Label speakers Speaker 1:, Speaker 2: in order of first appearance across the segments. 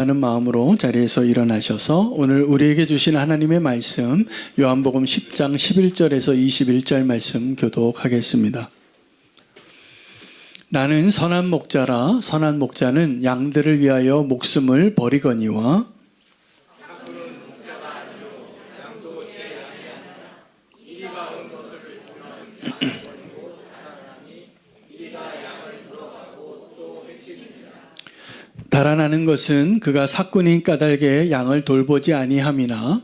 Speaker 1: 하는 마음으로 자리에서 일어나셔서 오늘 우리에게 주신 하나님의 말씀 요한복음 10장 11절에서 21절 말씀 교독하겠습니다. 나는 선한 목자라. 선한 목자는 양들을 위하여 목숨을 버리거니와 달아나는 것은 그가 사꾼이 까닭에 양을 돌보지 아니함이나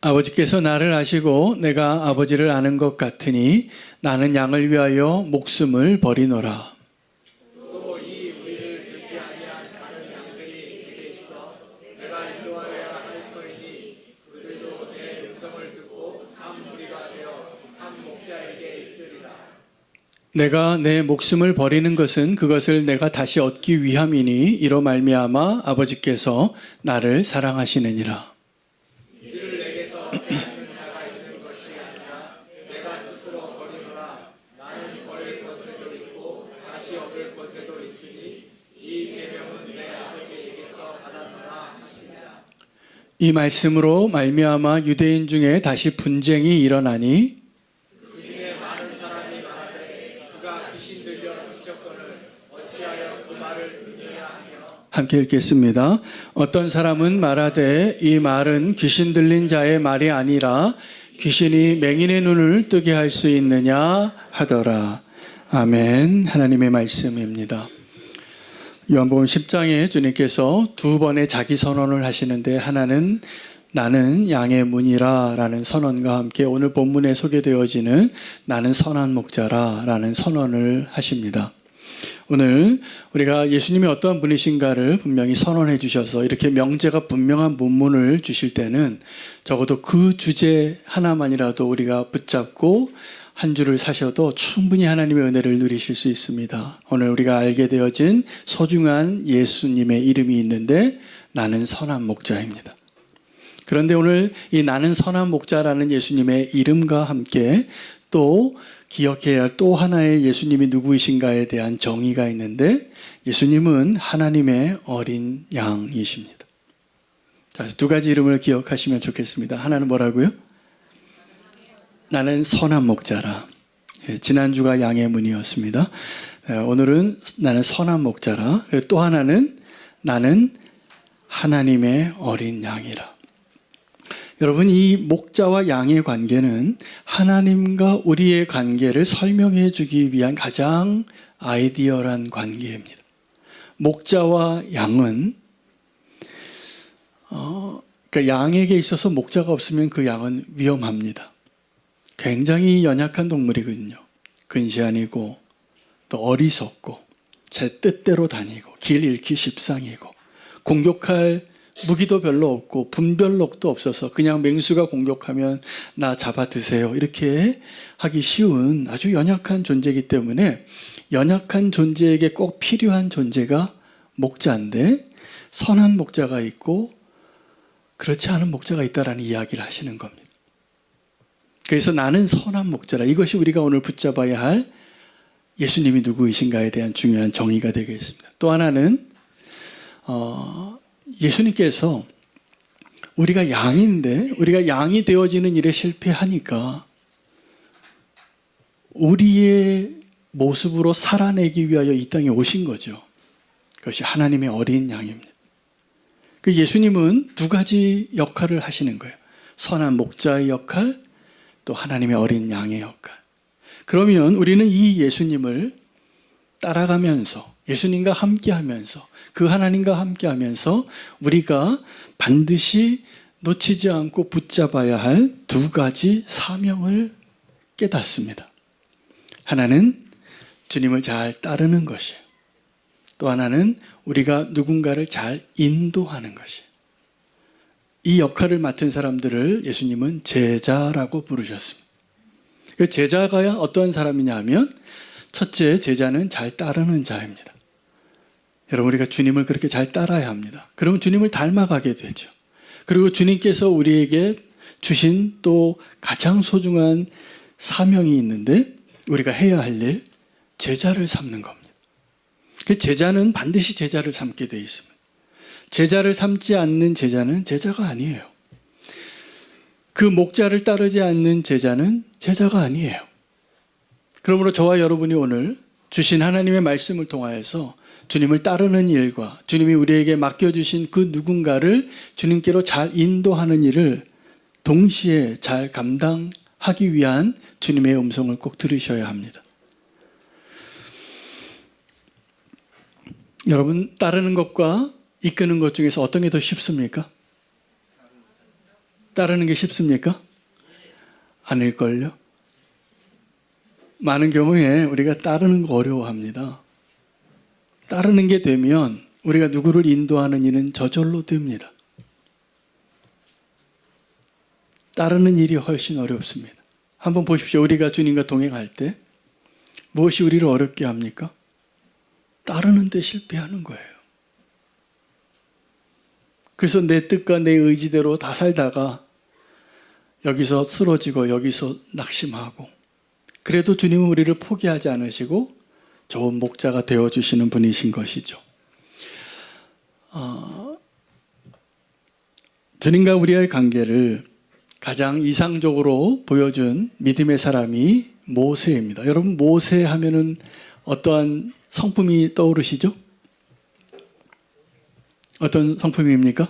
Speaker 1: 아버지께서 나를 아시고 내가 아버지를 아는 것 같으니 나는 양을 위하여 목숨을 버리노라. 내가 내 목숨을 버리는 것은 그것을 내가 다시 얻기 위함이니 이로 말미암아 아버지께서 나를 사랑하시느니라. 이를 내게서 빼앗는 자가 있는 것이 아니라 내가 스스로 버리노라. 나는 버릴 권세도 있고 다시 얻을 권세도 있으니 이 계명은 내 아버지에게서 받았노라 하시니라. 이 말씀으로 말미암아 유대인 중에 다시 분쟁이 일어나니 함께 읽겠습니다. 어떤 사람은 말하되 이 말은 귀신 들린 자의 말이 아니라 귀신이 맹인의 눈을 뜨게 할 수 있느냐 하더라. 아멘. 하나님의 말씀입니다. 요한복음 10장에 주님께서 두 번의 자기 선언을 하시는데 하나는 나는 양의 문이라 라는 선언과 함께 오늘 본문에 소개되어지는 나는 선한 목자라 라는 선언을 하십니다. 오늘 우리가 예수님이 어떠한 분이신가를 분명히 선언해 주셔서 이렇게 명제가 분명한 본문을 주실 때는 적어도 그 주제 하나만이라도 우리가 붙잡고 한 주를 사셔도 충분히 하나님의 은혜를 누리실 수 있습니다. 오늘 우리가 알게 되어진 소중한 예수님의 이름이 있는데 나는 선한 목자입니다. 그런데 오늘 이 나는 선한 목자라는 예수님의 이름과 함께 또 기억해야 할 또 하나의 예수님이 누구이신가에 대한 정의가 있는데 예수님은 하나님의 어린 양이십니다. 자, 두 가지 이름을 기억하시면 좋겠습니다. 하나는 뭐라고요? 나는 선한 목자라. 지난주가 양의 문이었습니다. 오늘은 나는 선한 목자라. 또 하나는 나는 하나님의 어린 양이라. 여러분, 이 목자와 양의 관계는 하나님과 우리의 관계를 설명해 주기 위한 가장 아이디어란 관계입니다. 목자와 양은 그러니까 양에게 있어서 목자가 없으면 그 양은 위험합니다. 굉장히 연약한 동물이거든요. 근시안이고 또 어리석고 제 뜻대로 다니고 길 잃기 십상이고 공격할 무기도 별로 없고 분별력도 없어서 그냥 맹수가 공격하면 나 잡아 드세요 이렇게 하기 쉬운 아주 연약한 존재이기 때문에 연약한 존재에게 꼭 필요한 존재가 목자인데 선한 목자가 있고 그렇지 않은 목자가 있다라는 이야기를 하시는 겁니다. 그래서 나는 선한 목자라. 이것이 우리가 오늘 붙잡아야 할 예수님이 누구이신가에 대한 중요한 정의가 되겠습니다. 또 하나는 예수님께서 우리가 양인데 우리가 양이 되어지는 일에 실패하니까 우리의 모습으로 살아내기 위하여 이 땅에 오신 거죠. 그것이 하나님의 어린 양입니다. 그 예수님은 두 가지 역할을 하시는 거예요. 선한 목자의 역할, 또 하나님의 어린 양의 역할. 그러면 우리는 이 예수님을 따라가면서 예수님과 함께하면서 그 하나님과 함께하면서 우리가 반드시 놓치지 않고 붙잡아야 할 두 가지 사명을 깨닫습니다. 하나는 주님을 잘 따르는 것이에요. 또 하나는 우리가 누군가를 잘 인도하는 것이에요. 이 역할을 맡은 사람들을 예수님은 제자라고 부르셨습니다. 제자가 어떤 사람이냐 하면 첫째, 제자는 잘 따르는 자입니다. 여러분, 우리가 주님을 그렇게 잘 따라야 합니다. 그러면 주님을 닮아가게 되죠. 그리고 주님께서 우리에게 주신 또 가장 소중한 사명이 있는데 우리가 해야 할 일, 제자를 삼는 겁니다. 그 제자는 반드시 제자를 삼게 되어 있습니다. 제자를 삼지 않는 제자는 제자가 아니에요. 그 목자를 따르지 않는 제자는 제자가 아니에요. 그러므로 저와 여러분이 오늘 주신 하나님의 말씀을 통하여서 주님을 따르는 일과 주님이 우리에게 맡겨주신 그 누군가를 주님께로 잘 인도하는 일을 동시에 잘 감당하기 위한 주님의 음성을 꼭 들으셔야 합니다. 여러분, 따르는 것과 이끄는 것 중에서 어떤 게 더 쉽습니까? 따르는 게 쉽습니까? 아닐걸요? 많은 경우에 우리가 따르는 거 어려워합니다. 따르는 게 되면 우리가 누구를 인도하는 일은 저절로 됩니다. 따르는 일이 훨씬 어렵습니다. 한번 보십시오. 우리가 주님과 동행할 때 무엇이 우리를 어렵게 합니까? 따르는 데 실패하는 거예요. 그래서 내 뜻과 내 의지대로 다 살다가 여기서 쓰러지고 여기서 낙심하고, 그래도 주님은 우리를 포기하지 않으시고 좋은 목자가 되어주시는 분이신 것이죠. 주님과 우리의 관계를 가장 이상적으로 보여준 믿음의 사람이 모세입니다. 여러분, 모세 하면은 어떠한 성품이 떠오르시죠? 어떤 성품입니까?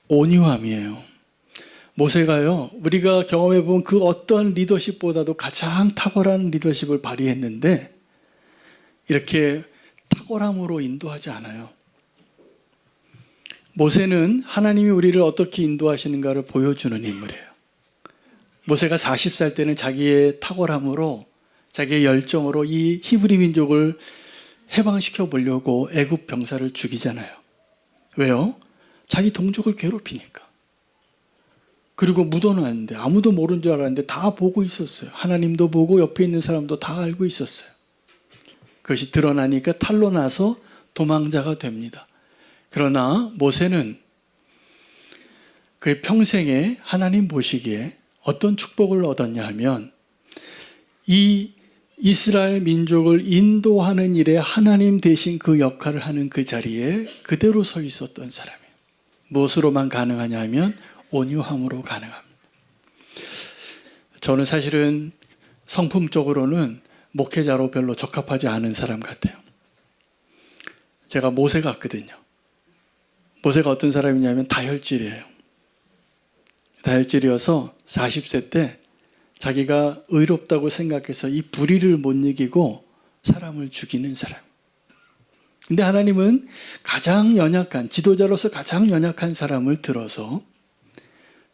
Speaker 1: 온유함이에요. 모세가요, 우리가 경험해본 그 어떠한 리더십보다도 가장 탁월한 리더십을 발휘했는데 이렇게 탁월함으로 인도하지 않아요. 모세는 하나님이 우리를 어떻게 인도하시는가를 보여주는 인물이에요. 모세가 40살 때는 자기의 탁월함으로, 자기의 열정으로 이 히브리 민족을 해방시켜 보려고 애굽 병사를 죽이잖아요. 왜요? 자기 동족을 괴롭히니까. 그리고 묻어놨는데 아무도 모르는 줄 알았는데 다 보고 있었어요. 하나님도 보고 옆에 있는 사람도 다 알고 있었어요. 그것이 드러나니까 탈로 나서 도망자가 됩니다. 그러나 모세는 그의 평생에 하나님 보시기에 어떤 축복을 얻었냐 하면 이 이스라엘 민족을 인도하는 일에 하나님 대신 그 역할을 하는 그 자리에 그대로 서 있었던 사람이에요. 무엇으로만 가능하냐 하면 온유함으로 가능합니다. 저는 사실은 성품적으로는 목회자로 별로 적합하지 않은 사람 같아요. 제가 모세 같거든요. 모세가 어떤 사람이냐면 다혈질이에요. 다혈질이어서 40세 때 자기가 의롭다고 생각해서 이 불의를 못 이기고 사람을 죽이는 사람. 근데 하나님은 가장 연약한, 지도자로서 가장 연약한 사람을 들어서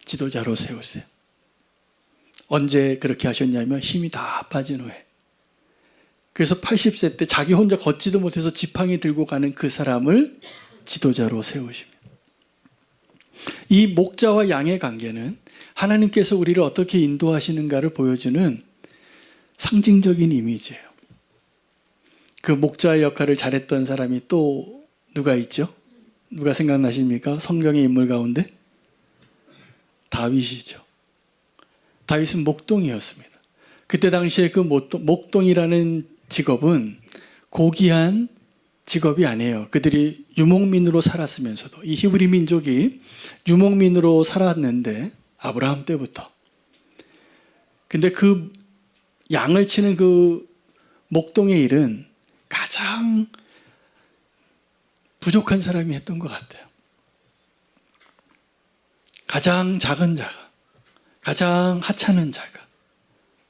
Speaker 1: 지도자로 세우세요. 언제 그렇게 하셨냐면 힘이 다 빠진 후에. 그래서 80세 때 자기 혼자 걷지도 못해서 지팡이 들고 가는 그 사람을 지도자로 세우십니다. 이 목자와 양의 관계는 하나님께서 우리를 어떻게 인도하시는가를 보여주는 상징적인 이미지예요. 그 목자의 역할을 잘했던 사람이 또 누가 있죠? 누가 생각나십니까? 성경의 인물 가운데? 다윗이죠. 다윗은 목동이었습니다. 그때 당시에 그 목동이라는 직업은 고귀한 직업이 아니에요. 그들이 유목민으로 살았으면서도, 이 히브리 민족이 유목민으로 살았는데 아브라함 때부터. 근데 그 양을 치는 그 목동의 일은 가장 부족한 사람이 했던 것 같아요. 가장 작은 자가, 가장 하찮은 자가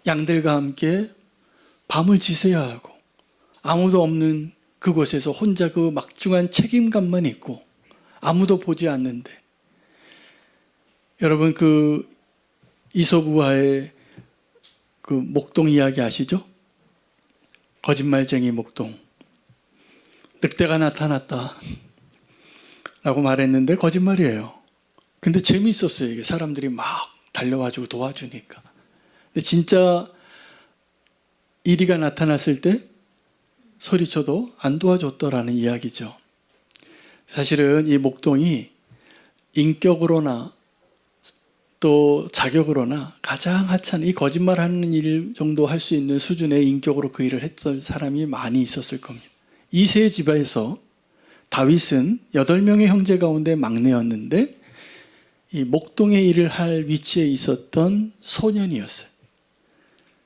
Speaker 1: 양들과 함께 밤을 지새야 하고 아무도 없는 그곳에서 혼자 그 막중한 책임감만 있고 아무도 보지 않는데, 여러분 그 이솝우화의 그 목동 이야기 아시죠? 거짓말쟁이 목동. 늑대가 나타났다 라고 말했는데 거짓말이에요. 근데 재미있었어요. 이게 사람들이 막 달려와주고 도와주니까. 근데 진짜 이리가 나타났을 때 소리쳐도 안 도와줬더라는 이야기죠. 사실은 이 목동이 인격으로나 또 자격으로나 가장 하찮은 이 거짓말하는 일 정도 할 수 있는 수준의 인격으로 그 일을 했던 사람이 많이 있었을 겁니다. 이세 집에서 다윗은 8명의 형제 가운데 막내였는데 이 목동의 일을 할 위치에 있었던 소년이었어요.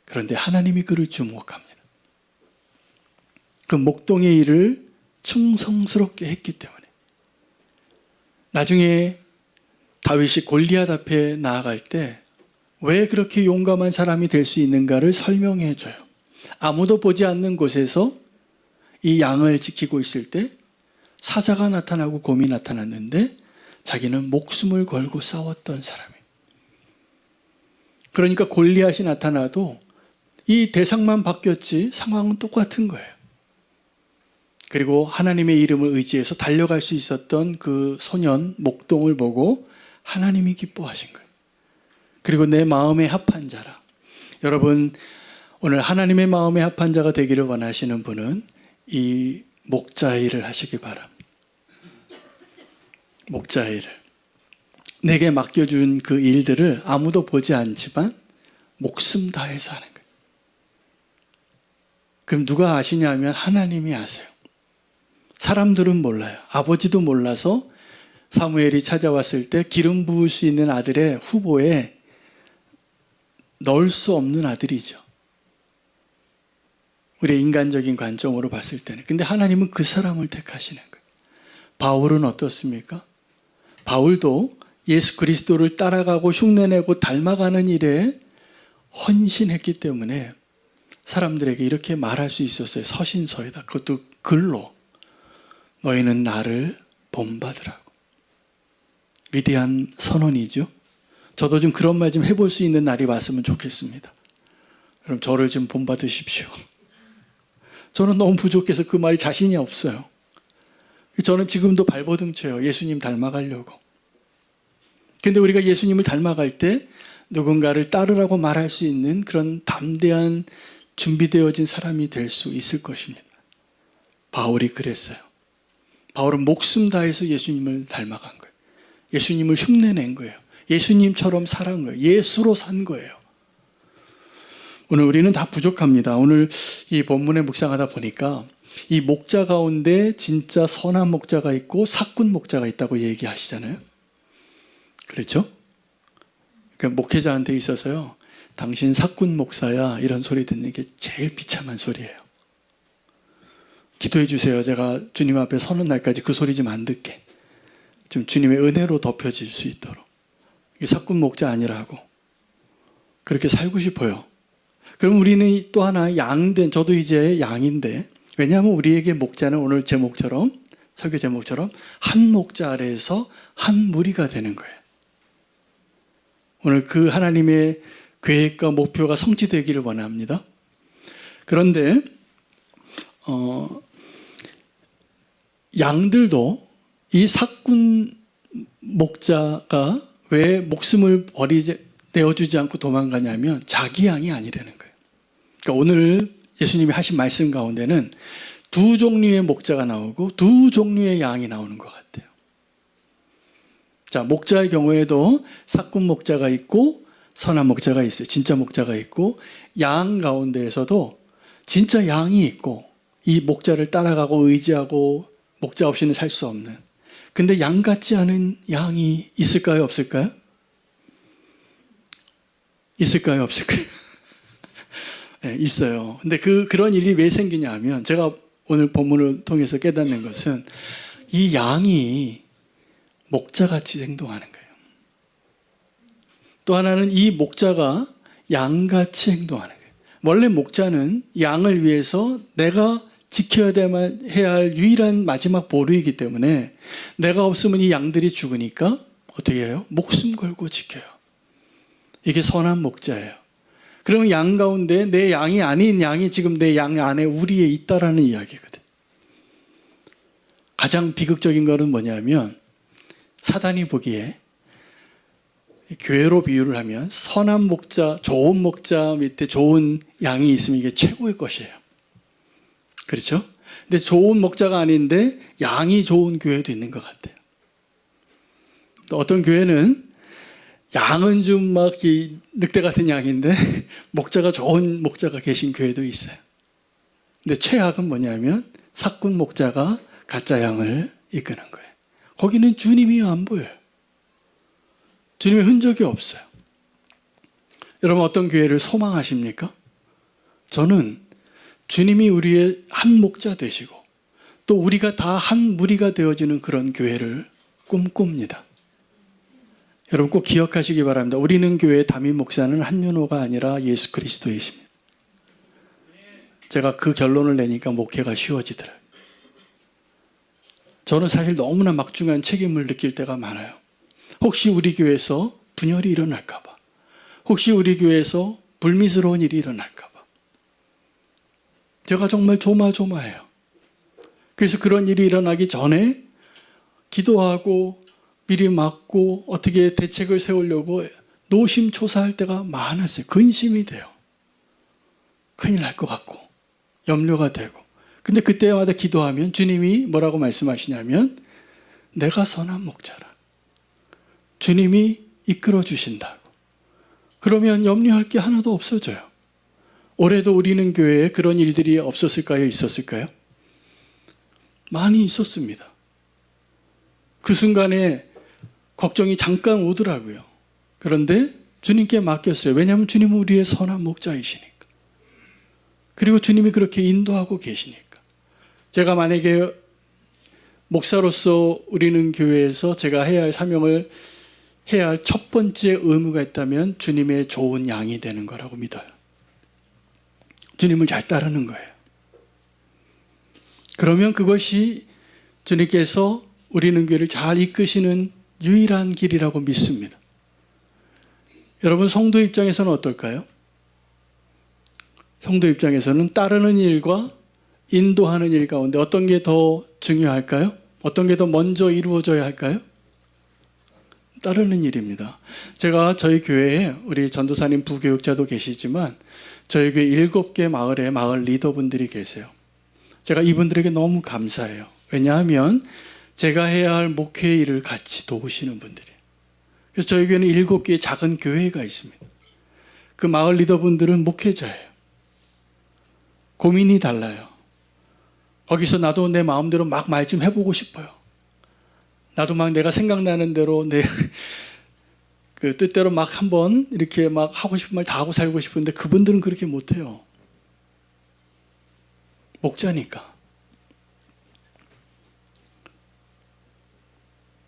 Speaker 1: 그런데 하나님이 그를 주목합니다. 그 목동의 일을 충성스럽게 했기 때문에 나중에 다윗이 골리앗 앞에 나아갈 때 왜 그렇게 용감한 사람이 될 수 있는가를 설명해 줘요. 아무도 보지 않는 곳에서 이 양을 지키고 있을 때 사자가 나타나고 곰이 나타났는데 자기는 목숨을 걸고 싸웠던 사람이에요. 그러니까 골리앗이 나타나도 이 대상만 바뀌었지 상황은 똑같은 거예요. 그리고 하나님의 이름을 의지해서 달려갈 수 있었던 그 소년 목동을 보고 하나님이 기뻐하신 거예요. 그리고 내 마음에 합한 자라. 여러분, 오늘 하나님의 마음에 합한 자가 되기를 원하시는 분은 이 목자 일을 하시기 바랍니다. 목자 일을. 내게 맡겨준 그 일들을 아무도 보지 않지만 목숨 다해서 하는 거예요. 그럼 누가 아시냐면 하나님이 아세요. 사람들은 몰라요. 아버지도 몰라서 사무엘이 찾아왔을 때 기름 부을 수 있는 아들의 후보에 넣을 수 없는 아들이죠. 우리의 인간적인 관점으로 봤을 때는. 근데 하나님은 그 사람을 택하시는 거예요. 바울은 어떻습니까? 바울도 예수 그리스도를 따라가고 흉내내고 닮아가는 일에 헌신했기 때문에 사람들에게 이렇게 말할 수 있었어요. 서신서에다. 그것도 글로. 너희는 나를 본받으라고. 위대한 선언이죠. 저도 좀 그런 말 좀 해볼 수 있는 날이 왔으면 좋겠습니다. 그럼 저를 좀 본받으십시오. 저는 너무 부족해서 그 말이 자신이 없어요. 저는 지금도 발버둥 쳐요. 예수님 닮아가려고. 근데 우리가 예수님을 닮아갈 때 누군가를 따르라고 말할 수 있는 그런 담대한 준비되어진 사람이 될 수 있을 것입니다. 바울이 그랬어요. 바울은 목숨 다해서 예수님을 닮아간 거예요. 예수님을 흉내낸 거예요. 예수님처럼 살은 거예요. 예수로 산 거예요. 오늘 우리는 다 부족합니다. 오늘 이 본문에 묵상하다 보니까 이 목자 가운데 진짜 선한 목자가 있고 사꾼 목자가 있다고 얘기하시잖아요. 그렇죠? 그러니까 목회자한테 있어서요. 당신 사꾼 목사야 이런 소리 듣는 게 제일 비참한 소리예요. 기도해 주세요. 제가 주님 앞에 서는 날까지 그 소리 좀 안 듣게. 좀 주님의 은혜로 덮여질 수 있도록. 이게 사꾼 목자 아니라고. 그렇게 살고 싶어요. 그럼 우리는 또 하나 양된, 저도 이제 양인데, 왜냐하면 우리에게 목자는 오늘 제목처럼, 설교 제목처럼 한 목자 아래에서 한 무리가 되는 거예요. 오늘 그 하나님의 계획과 목표가 성취되기를 원합니다. 그런데 양들도 이 사꾼 목자가 왜 목숨을 내어주지 않고 도망가냐면 자기 양이 아니라는 거예요. 그러니까 오늘 예수님이 하신 말씀 가운데는 두 종류의 목자가 나오고 두 종류의 양이 나오는 것 같아요. 자, 목자의 경우에도 사꾼 목자가 있고 선한 목자가 있어요. 진짜 목자가 있고 양 가운데에서도 진짜 양이 있고 이 목자를 따라가고 의지하고 목자 없이는 살 수 없는. 근데 양 같지 않은 양이 있을까요? 없을까요? 있을까요? 없을까요? 네, 있어요. 근데 그런 일이 왜 생기냐 하면 제가 오늘 본문을 통해서 깨닫는 것은 이 양이 목자같이 행동하는 거예요. 또 하나는 이 목자가 양같이 행동하는 거예요. 원래 목자는 양을 위해서 내가 지켜야만 해야 할 유일한 마지막 보루이기 때문에 내가 없으면 이 양들이 죽으니까 어떻게 해요? 목숨 걸고 지켜요. 이게 선한 목자예요. 그러면 양 가운데 내 양이 아닌 양이 지금 내 양 안에 우리에 있다라는 이야기거든. 가장 비극적인 거는 뭐냐면 사단이 보기에 교회로 비유를 하면 선한 목자, 좋은 목자 밑에 좋은 양이 있으면 이게 최고의 것이에요. 그렇죠? 근데 좋은 목자가 아닌데 양이 좋은 교회도 있는 것 같아요. 또 어떤 교회는 양은 좀 막 늑대 같은 양인데 목자가 좋은 목자가 계신 교회도 있어요. 근데 최악은 뭐냐면 사꾼 목자가 가짜 양을 이끄는 거예요. 거기는 주님이 안 보여요. 주님의 흔적이 없어요. 여러분 어떤 교회를 소망하십니까? 저는 주님이 우리의 한 목자 되시고 또 우리가 다 한 무리가 되어지는 그런 교회를 꿈꿉니다. 여러분 꼭 기억하시기 바랍니다. 우리는 교회의 담임 목사는 한윤호가 아니라 예수 그리스도이십니다. 제가 그 결론을 내니까 목회가 쉬워지더라고요. 저는 사실 너무나 막중한 책임을 느낄 때가 많아요. 혹시 우리 교회에서 분열이 일어날까 봐. 혹시 우리 교회에서 불미스러운 일이 일어날까 봐. 제가 정말 조마조마해요. 그래서 그런 일이 일어나기 전에 기도하고 미리 막고 어떻게 대책을 세우려고 노심초사할 때가 많았어요. 근심이 돼요. 큰일 날 것 같고 염려가 되고. 근데 그때마다 기도하면 주님이 뭐라고 말씀하시냐면 내가 선한 목자라. 주님이 이끌어 주신다고. 그러면 염려할 게 하나도 없어져요. 올해도 우리는 교회에 그런 일들이 없었을까요? 있었을까요? 많이 있었습니다. 그 순간에 걱정이 잠깐 오더라고요. 그런데 주님께 맡겼어요. 왜냐하면 주님은 우리의 선한 목자이시니까. 그리고 주님이 그렇게 인도하고 계시니까. 제가 만약에 목사로서 우리는 교회에서 제가 해야 할 사명을 해야 할 첫 번째 의무가 있다면 주님의 좋은 양이 되는 거라고 믿어요. 주님을 잘 따르는 거예요. 그러면 그것이 주님께서 우리는 교회를 잘 이끄시는 유일한 길이라고 믿습니다. 여러분 성도 입장에서는 어떨까요? 성도 입장에서는 따르는 일과 인도하는 일 가운데 어떤 게 더 중요할까요? 어떤 게 더 먼저 이루어져야 할까요? 따르는 일입니다. 제가 저희 교회에 우리 전도사님 부교육자도 계시지만 저희 교회 7개 마을에 마을 리더분들이 계세요. 제가 이분들에게 너무 감사해요. 왜냐하면 제가 해야 할 목회 일을 같이 도우시는 분들이에요. 그래서 저희 교회는 7개의 작은 교회가 있습니다. 그 마을 리더분들은 목회자예요. 고민이 달라요. 거기서 나도 내 마음대로 막 말 좀 해보고 싶어요. 나도 막 내가 생각나는 대로 내 그 뜻대로 막 한번 이렇게 막 하고 싶은 말 다 하고 살고 싶은데 그분들은 그렇게 못해요. 목자니까.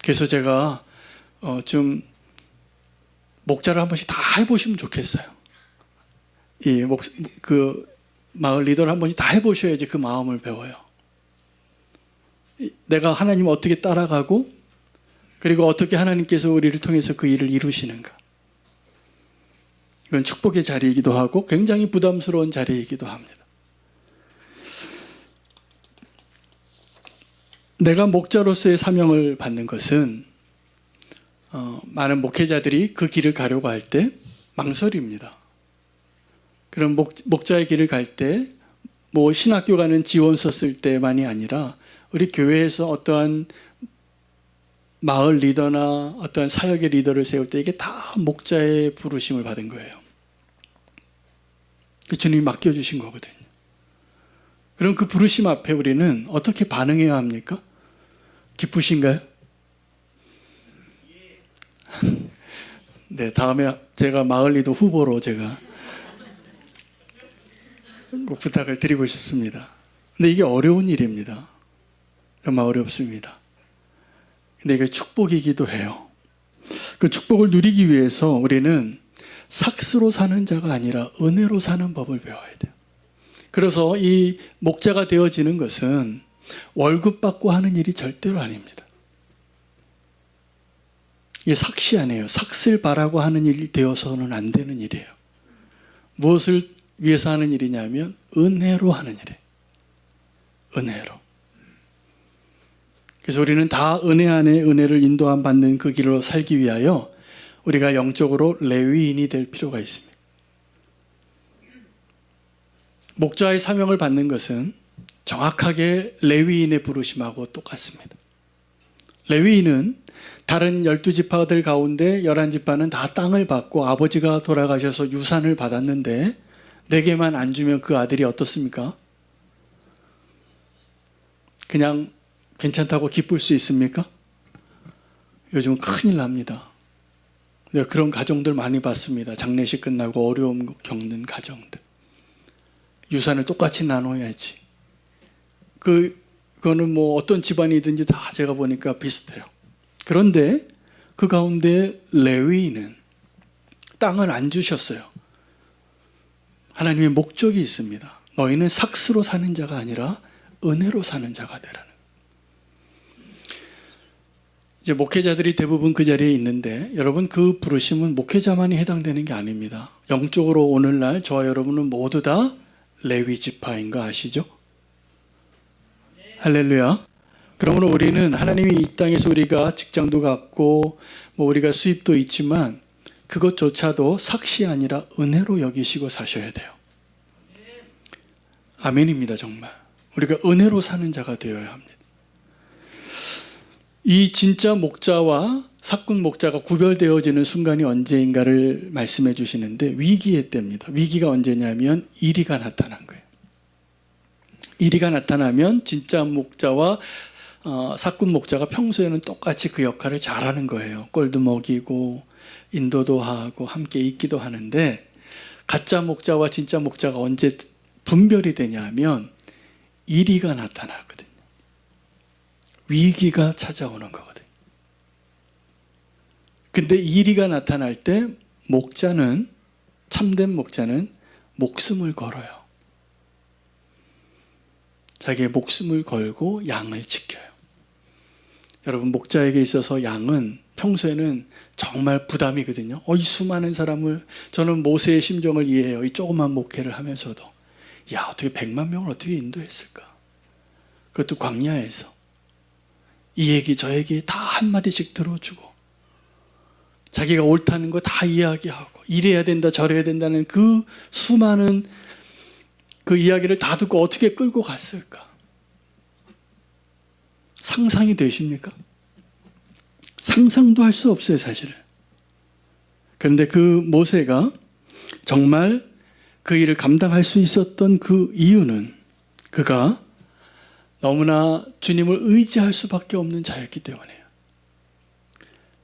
Speaker 1: 그래서 제가 좀 목자를 한 번씩 다 해보시면 좋겠어요. 그 마을 리더를 한 번씩 다 해보셔야지 그 마음을 배워요. 내가 하나님을 어떻게 따라가고 그리고 어떻게 하나님께서 우리를 통해서 그 일을 이루시는가. 이건 축복의 자리이기도 하고 굉장히 부담스러운 자리이기도 합니다. 내가 목자로서의 사명을 받는 것은 많은 목회자들이 그 길을 가려고 할 때 망설입니다. 그럼 목자의 길을 갈 때 뭐 신학교 가는 지원서 쓸 때만이 아니라 우리 교회에서 어떠한 마을 리더나 어떠한 사역의 리더를 세울 때 이게 다 목자의 부르심을 받은 거예요. 주님이 맡겨주신 거거든요. 그럼 그 부르심 앞에 우리는 어떻게 반응해야 합니까? 기쁘신가요? 네, 다음에 제가 마을 리더 후보로 제가 꼭 부탁을 드리고 싶습니다. 근데 이게 어려운 일입니다. 정말 어렵습니다. 근데 이게 축복이기도 해요. 그 축복을 누리기 위해서 우리는 삭스로 사는 자가 아니라 은혜로 사는 법을 배워야 돼요. 그래서 이 목자가 되어지는 것은 월급 받고 하는 일이 절대로 아닙니다. 이게 삭시 아니에요. 삭슬 바라고 하는 일이 되어서는 안 되는 일이에요. 무엇을 위해서 하는 일이냐면 은혜로 하는 일이에요. 은혜로. 그래서 우리는 다 은혜 안에 은혜를 인도함 받는 그 길로 살기 위하여 우리가 영적으로 레위인이 될 필요가 있습니다. 목자의 사명을 받는 것은 정확하게 레위인의 부르심하고 똑같습니다. 레위인은 다른 12지파들 가운데 11지파는 다 땅을 받고 아버지가 돌아가셔서 유산을 받았는데 내게만 안 주면 그 아들이 어떻습니까? 그냥 괜찮다고 기쁠 수 있습니까? 요즘은 큰일 납니다. 내가 그런 가정들 많이 봤습니다. 장례식 끝나고 어려움 겪는 가정들. 유산을 똑같이 나눠야지. 그거는 뭐 어떤 집안이든지 다 제가 보니까 비슷해요. 그런데 그 가운데 레위인은 땅을 안 주셨어요. 하나님의 목적이 있습니다. 너희는 삭스로 사는 자가 아니라 은혜로 사는 자가 되라는. 이제 목회자들이 대부분 그 자리에 있는데 여러분 그 부르심은 목회자만이 해당되는 게 아닙니다. 영적으로 오늘날 저와 여러분은 모두 다 레위 지파인 거 아시죠? 할렐루야. 그러므로 우리는 하나님이 이 땅에서 우리가 직장도 갖고 뭐 우리가 수입도 있지만 그것조차도 삭시 아니라 은혜로 여기시고 사셔야 돼요. 아멘입니다. 정말 우리가 은혜로 사는 자가 되어야 합니다. 이 진짜 목자와 삭군 목자가 구별되어지는 순간이 언제인가를 말씀해 주시는데 위기의 때입니다. 위기가 언제냐면 이리가 나타난 거예요. 이리가 나타나면 진짜 목자와 삭군 목자가 평소에는 똑같이 그 역할을 잘하는 거예요. 꼴도 먹이고 인도도 하고 함께 있기도 하는데 가짜 목자와 진짜 목자가 언제 분별이 되냐면 이리가 나타나거든요. 위기가 찾아오는 거거든요. 근데 이리가 나타날 때 목자는, 참된 목자는 목숨을 걸어요. 자기의 목숨을 걸고 양을 지켜요. 여러분 목자에게 있어서 양은 평소에는 정말 부담이거든요. 이 수많은 사람을, 저는 모세의 심정을 이해해요. 이 조그만 목회를 하면서도 야 어떻게 100만 명을 어떻게 인도했을까. 그것도 광야에서 이 얘기 저 얘기 다 한마디씩 들어주고 자기가 옳다는 거 다 이야기하고 이래야 된다 저래야 된다는 그 수많은 그 이야기를 다 듣고 어떻게 끌고 갔을까. 상상이 되십니까? 상상도 할 수 없어요 사실은. 그런데 그 모세가 정말 그 일을 감당할 수 있었던 그 이유는 그가 너무나 주님을 의지할 수밖에 없는 자였기 때문이에요.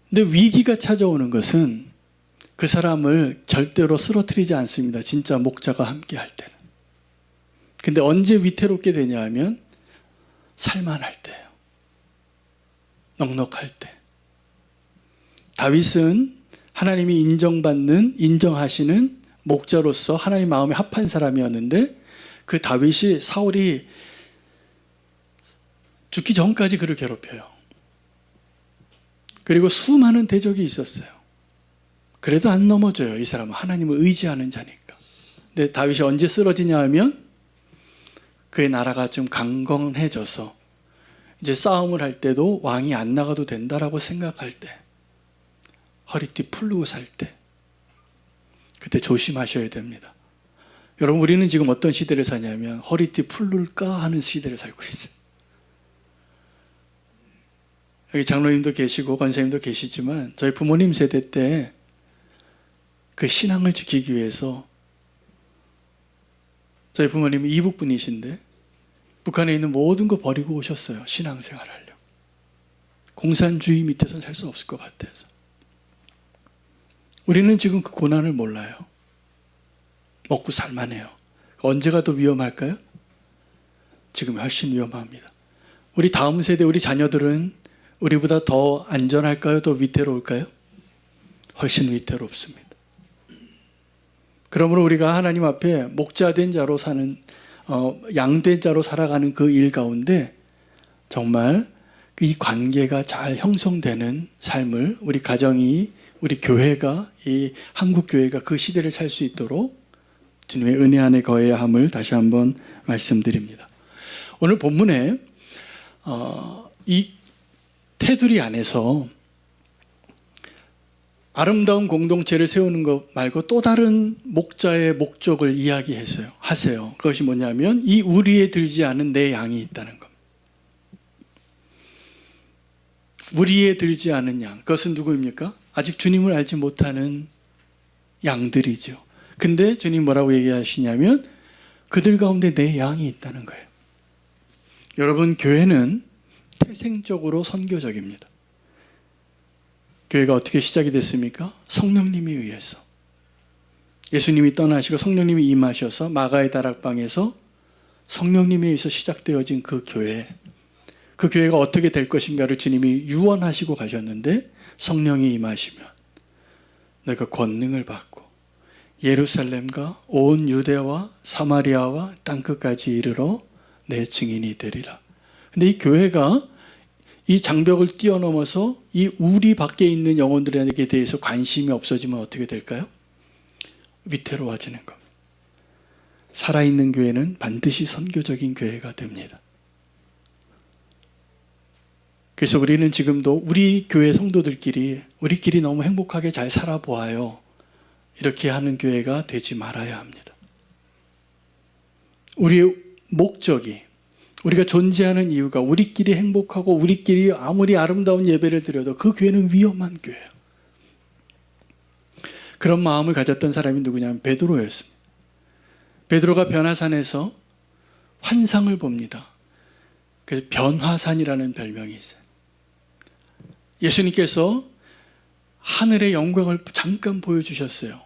Speaker 1: 근데 위기가 찾아오는 것은 그 사람을 절대로 쓰러뜨리지 않습니다. 진짜 목자가 함께 할 때는. 근데 언제 위태롭게 되냐 하면 살만할 때예요. 넉넉할 때. 다윗은 하나님이 인정하시는 목자로서 하나님 마음에 합한 사람이었는데 그 다윗이 사울이 죽기 전까지 그를 괴롭혀요. 그리고 수많은 대적이 있었어요. 그래도 안 넘어져요. 이 사람은 하나님을 의지하는 자니까. 근데 다윗이 언제 쓰러지냐 하면 그의 나라가 좀 강건해져서 이제 싸움을 할 때도 왕이 안 나가도 된다라고 생각할 때, 허리띠 풀르고 살 때, 그때 조심하셔야 됩니다. 여러분 우리는 지금 어떤 시대를 사냐면 허리띠 풀를까 하는 시대를 살고 있어요. 여기 장로님도 계시고 권사님도 계시지만 저희 부모님 세대 때 그 신앙을 지키기 위해서 저희 부모님이 이북 분이신데 북한에 있는 모든 거 버리고 오셨어요. 신앙생활 하려고. 공산주의 밑에서는 살 수 없을 것 같아서. 우리는 지금 그 고난을 몰라요. 먹고 살만해요. 언제가 더 위험할까요? 지금이 훨씬 위험합니다. 우리 다음 세대 우리 자녀들은 우리보다 더 안전할까요? 더 위태로울까요? 훨씬 위태롭습니다. 그러므로 우리가 하나님 앞에 목자된 자로 사는 양된 자로 살아가는 그 일 가운데 정말 이 관계가 잘 형성되는 삶을 우리 가정이 우리 교회가 이 한국 교회가 그 시대를 살 수 있도록 주님의 은혜 안에 거해야 함을 다시 한번 말씀드립니다. 오늘 본문에 이 테두리 안에서 아름다운 공동체를 세우는 것 말고 또 다른 목자의 목적을 하세요. 그것이 뭐냐면 이 우리에 들지 않은 내 양이 있다는 겁니다. 무리에 들지 않은 양. 그것은 누구입니까? 아직 주님을 알지 못하는 양들이죠. 근데 주님 뭐라고 얘기하시냐면 그들 가운데 내 양이 있다는 거예요. 여러분, 교회는 태생적으로 선교적입니다. 교회가 어떻게 시작이 됐습니까? 성령님에 의해서. 예수님이 떠나시고 성령님이 임하셔서 마가의 다락방에서 성령님에 의해서 시작되어진 그 교회. 그 교회가 어떻게 될 것인가를 주님이 유언하시고 가셨는데 성령이 임하시면 너희가 권능을 받고 예루살렘과 온 유대와 사마리아와 땅끝까지 이르러 내 증인이 되리라. 근데 이 교회가 이 장벽을 뛰어넘어서 이 우리 밖에 있는 영혼들에게 대해서 관심이 없어지면 어떻게 될까요? 위태로워지는 겁니다. 살아있는 교회는 반드시 선교적인 교회가 됩니다. 그래서 우리는 지금도 우리 교회 성도들끼리 우리끼리 너무 행복하게 잘 살아보아요. 이렇게 하는 교회가 되지 말아야 합니다. 우리의 목적이, 우리가 존재하는 이유가 우리끼리 행복하고 우리끼리 아무리 아름다운 예배를 드려도 그 교회는 위험한 교회예요. 그런 마음을 가졌던 사람이 누구냐면 베드로였습니다. 베드로가 변화산에서 환상을 봅니다. 그래서 변화산이라는 별명이 있어요. 예수님께서 하늘의 영광을 잠깐 보여주셨어요.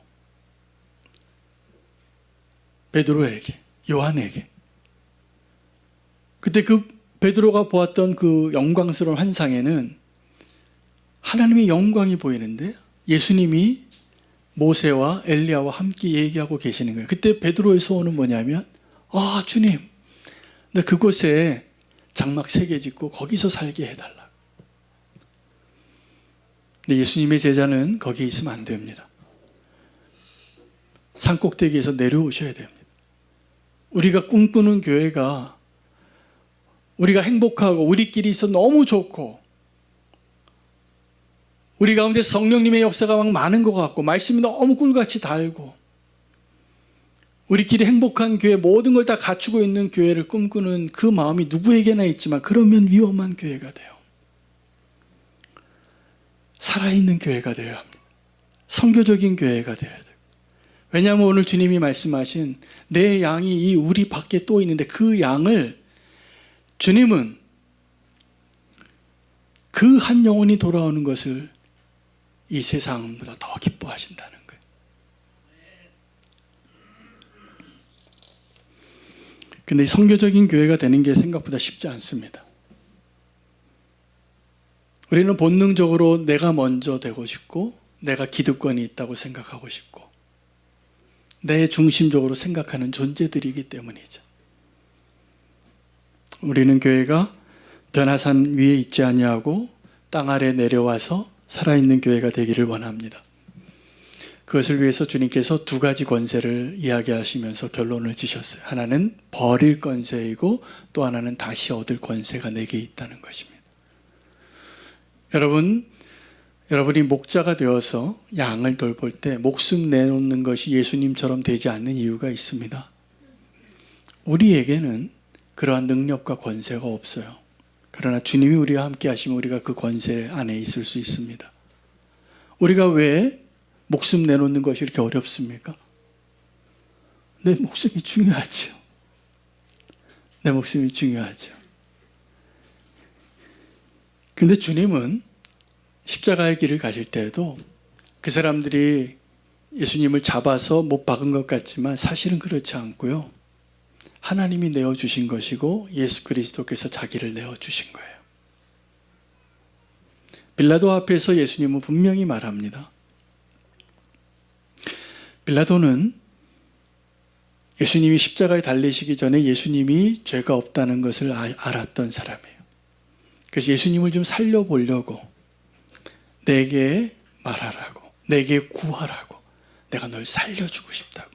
Speaker 1: 베드로에게, 요한에게. 그때 그 베드로가 보았던 그 영광스러운 환상에는 하나님의 영광이 보이는데 예수님이 모세와 엘리야와 함께 얘기하고 계시는 거예요. 그때 베드로의 소원은 뭐냐면, 아, 주님, 나 그곳에 장막 3개 짓고 거기서 살게 해달라. 근데 예수님의 제자는 거기에 있으면 안 됩니다. 산꼭대기에서 내려오셔야 됩니다. 우리가 꿈꾸는 교회가 우리가 행복하고 우리끼리 있어 너무 좋고 우리 가운데 성령님의 역사가 막 많은 것 같고 말씀이 너무 꿀같이 달고 우리끼리 행복한 교회, 모든 걸 다 갖추고 있는 교회를 꿈꾸는 그 마음이 누구에게나 있지만 그러면 위험한 교회가 돼요. 살아있는 교회가 되어야 합니다. 선교적인 교회가 되어야 돼요. 왜냐하면 오늘 주님이 말씀하신 내 양이 이 우리 밖에 또 있는데 그 양을 주님은 그 한 영혼이 돌아오는 것을 이 세상보다 더 기뻐하신다는 거예요. 근데 이 선교적인 교회가 되는 게 생각보다 쉽지 않습니다. 우리는 본능적으로 내가 먼저 되고 싶고 내가 기득권이 있다고 생각하고 싶고 내 중심적으로 생각하는 존재들이기 때문이죠. 우리는 교회가 변화산 위에 있지 아니하고 땅 아래 내려와서 살아있는 교회가 되기를 원합니다. 그것을 위해서 주님께서 2가지 권세를 이야기하시면서 결론을 지셨어요. 하나는 버릴 권세이고 또 하나는 다시 얻을 권세가 내게 있다는 것입니다. 여러분이 목자가 되어서 양을 돌볼 때 목숨 내놓는 것이 예수님처럼 되지 않는 이유가 있습니다. 우리에게는 그러한 능력과 권세가 없어요. 그러나 주님이 우리와 함께 하시면 우리가 그 권세 안에 있을 수 있습니다. 우리가 왜 목숨 내놓는 것이 이렇게 어렵습니까? 내 목숨이 중요하죠. 내 목숨이 중요하죠. 근데 주님은 십자가의 길을 가실 때에도 그 사람들이 예수님을 잡아서 못 박은 것 같지만 사실은 그렇지 않고요. 하나님이 내어주신 것이고 예수 그리스도께서 자기를 내어주신 거예요. 빌라도 앞에서 예수님은 분명히 말합니다. 빌라도는 예수님이 십자가에 달리시기 전에 예수님이 죄가 없다는 것을 알았던 사람이에요. 그래서 예수님을 좀 살려보려고 내게 말하라고, 내게 구하라고, 내가 널 살려주고 싶다고.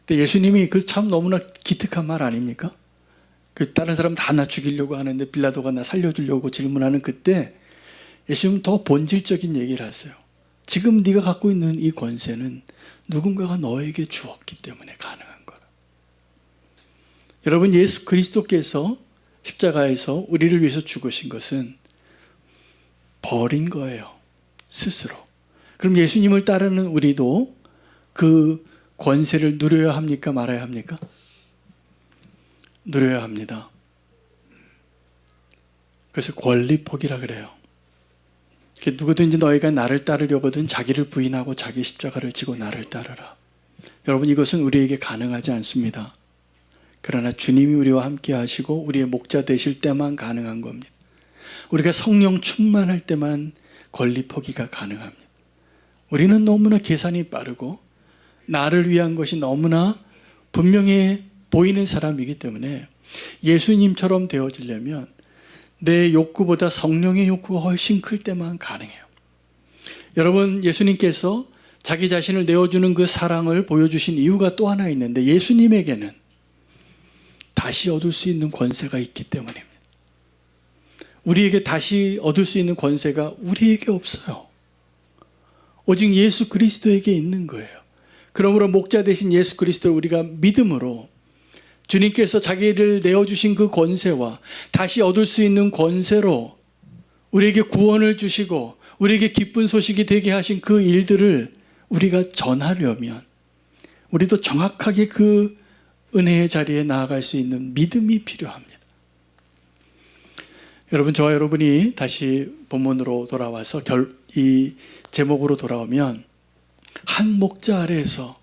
Speaker 1: 근데 예수님이 그 참 너무나 기특한 말 아닙니까? 그 다른 사람 다 나 죽이려고 하는데 빌라도가 나 살려주려고 질문하는 그때 예수님은 더 본질적인 얘기를 하세요. 지금 네가 갖고 있는 이 권세는 누군가가 너에게 주었기 때문에 가능한 거라. 여러분, 예수 그리스도께서 십자가에서 우리를 위해서 죽으신 것은 버린 거예요. 스스로. 그럼 예수님을 따르는 우리도 그 권세를 누려야 합니까? 말아야 합니까? 누려야 합니다. 그래서 권리 포기라 그래요. 누구든지 너희가 나를 따르려거든 자기를 부인하고 자기 십자가를 지고 나를 따르라. 여러분, 이것은 우리에게 가능하지 않습니다. 그러나 주님이 우리와 함께 하시고 우리의 목자 되실 때만 가능한 겁니다. 우리가 성령 충만할 때만 권리 포기가 가능합니다. 우리는 너무나 계산이 빠르고 나를 위한 것이 너무나 분명해 보이는 사람이기 때문에 예수님처럼 되어지려면 내 욕구보다 성령의 욕구가 훨씬 클 때만 가능해요. 여러분, 예수님께서 자기 자신을 내어주는 그 사랑을 보여주신 이유가 또 하나 있는데, 예수님에게는 다시 얻을 수 있는 권세가 있기 때문입니다. 우리에게 다시 얻을 수 있는 권세가 우리에게 없어요. 오직 예수 그리스도에게 있는 거예요. 그러므로 목자 되신 예수 그리스도를 우리가 믿음으로 주님께서 자기를 내어주신 그 권세와 다시 얻을 수 있는 권세로 우리에게 구원을 주시고 우리에게 기쁜 소식이 되게 하신 그 일들을 우리가 전하려면 우리도 정확하게 그 은혜의 자리에 나아갈 수 있는 믿음이 필요합니다. 여러분, 저와 여러분이 다시 본문으로 돌아와서 이 제목으로 돌아오면 한 목자 아래에서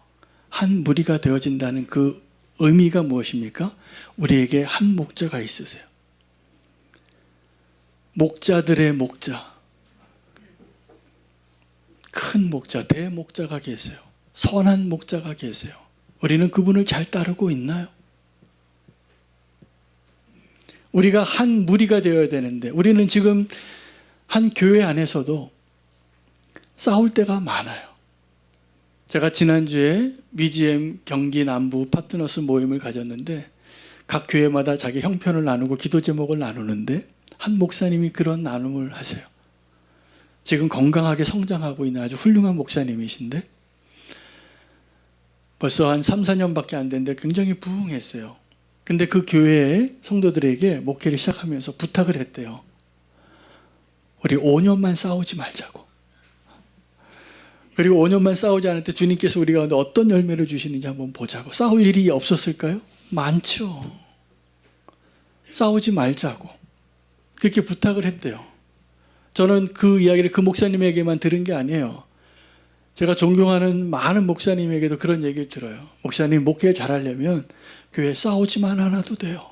Speaker 1: 한 무리가 되어진다는 그 의미가 무엇입니까? 우리에게 한 목자가 있으세요. 목자들의 목자, 큰 목자, 대목자가 계세요. 선한 목자가 계세요. 우리는 그분을 잘 따르고 있나요? 우리가 한 무리가 되어야 되는데 우리는 지금 한 교회 안에서도 싸울 때가 많아요. 제가 지난주에 BGM 경기 남부 파트너스 모임을 가졌는데 각 교회마다 자기 형편을 나누고 기도 제목을 나누는데 한 목사님이 그런 나눔을 하세요. 지금 건강하게 성장하고 있는 아주 훌륭한 목사님이신데 벌써 한 3, 4년밖에 안 됐는데 굉장히 부흥했어요. 근데 그 교회의 성도들에게 목회를 시작하면서 부탁을 했대요. 우리 5년만 싸우지 말자고. 그리고 5년만 싸우지 않을 때 주님께서 우리 가운데 어떤 열매를 주시는지 한번 보자고. 싸울 일이 없었을까요? 많죠. 싸우지 말자고. 그렇게 부탁을 했대요. 저는 그 이야기를 그 목사님에게만 들은 게 아니에요. 제가 존경하는 많은 목사님에게도 그런 얘기를 들어요. 목사님, 목회 잘하려면 교회에 싸우지만 않아도 돼요.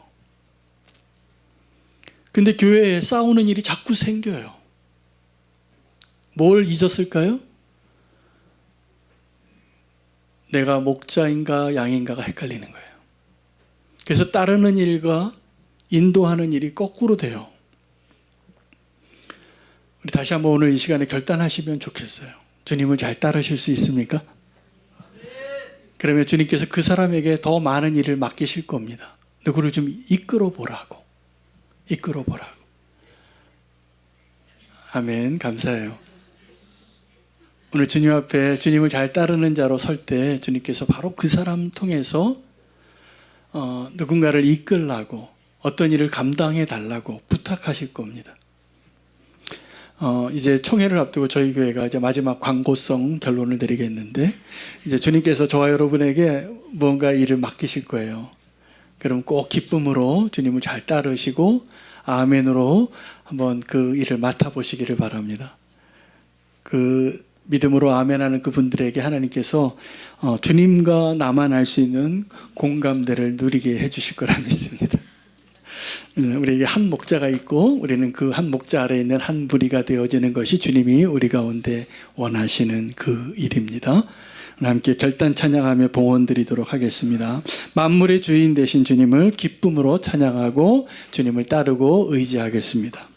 Speaker 1: 근데 교회에 싸우는 일이 자꾸 생겨요. 뭘 잊었을까요? 내가 목자인가 양인가가 헷갈리는 거예요. 그래서 따르는 일과 인도하는 일이 거꾸로 돼요. 우리 다시 한번 오늘 이 시간에 결단하시면 좋겠어요. 주님을 잘 따르실 수 있습니까? 그러면 주님께서 그 사람에게 더 많은 일을 맡기실 겁니다. 누구를 좀 이끌어 보라고. 이끌어 보라고. 아멘. 감사해요. 오늘 주님 앞에 주님을 잘 따르는 자로 설 때 주님께서 바로 그 사람 통해서 누군가를 이끌라고 어떤 일을 감당해 달라고 부탁하실 겁니다. 이제 총회를 앞두고 저희 교회가 이제 마지막 광고성 결론을 내리겠는데 이제 주님께서 저와 여러분에게 뭔가 일을 맡기실 거예요. 그럼 꼭 기쁨으로 주님을 잘 따르시고 아멘으로 한번 그 일을 맡아보시기를 바랍니다. 그 믿음으로 아멘하는 그분들에게 하나님께서 주님과 나만 알 수 있는 공감대를 누리게 해주실 거라 믿습니다. 우리에게 한 목자가 있고 우리는 그 한 목자 아래에 있는 한 무리가 되어지는 것이 주님이 우리 가운데 원하시는 그 일입니다. 함께 결단 찬양하며 봉헌 드리도록 하겠습니다. 만물의 주인 되신 주님을 기쁨으로 찬양하고 주님을 따르고 의지하겠습니다.